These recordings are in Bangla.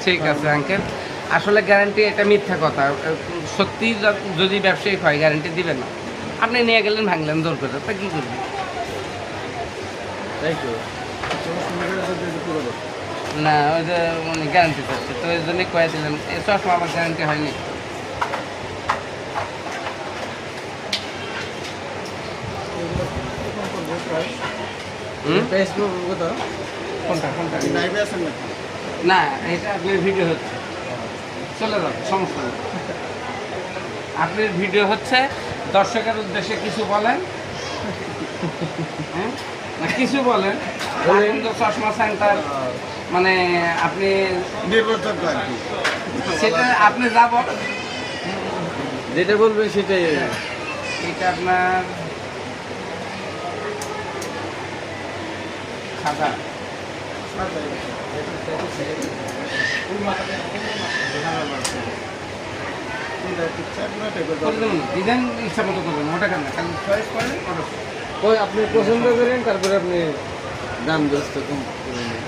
ঠিক আছে আঙ্কেল, আসলে গ্যারান্টি এটা মিথ্যা কথা। সত্যি যদি ব্যবসায়িক হয় গ্যারান্টি দিবেন না। আপনি নিয়ে গেলেন ভাঙলেন দৌড় করে, তা কী করবেন? তাই তো না ওই যে মানে গ্যারান্টি থাকছে, তো ওই জন্যই কয়ে দিলেন। এই চশমা আমার গ্যারান্টি হয়নি। কথা কোনটা কোনটা? লাইভে আছেন নাকি? না, এটা আপনার ভিডিও হচ্ছে, চলে যাবে, সমস্যা নেই। আপনার ভিডিও হচ্ছে, দর্শকের উদ্দেশ্যে কিছু বলেন। হ্যাঁ, না কিছু বলেন। কিন্তু চশমা সেন্টার মানে আপনি নির্ভরযোগ্য আর কি। সেটা আপনি যাব, যেটা বলবেন সেটাই। এটা আপনার খাতা ডিজাইন ইচ্ছা মতো করবেন, ওটা কেন খালি চয়েস করেন ওটা। ওই আপনি পছন্দ করেন, তারপরে আপনি দাম দোস্ত কম করে নেন।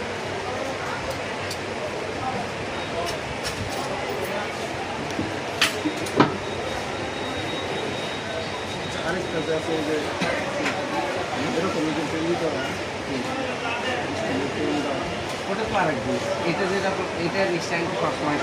আরেকটা যে আছে যে এরকম ওটা তো আরেক জিনিস। এটা যেটা এটা রিক্সা সবসময়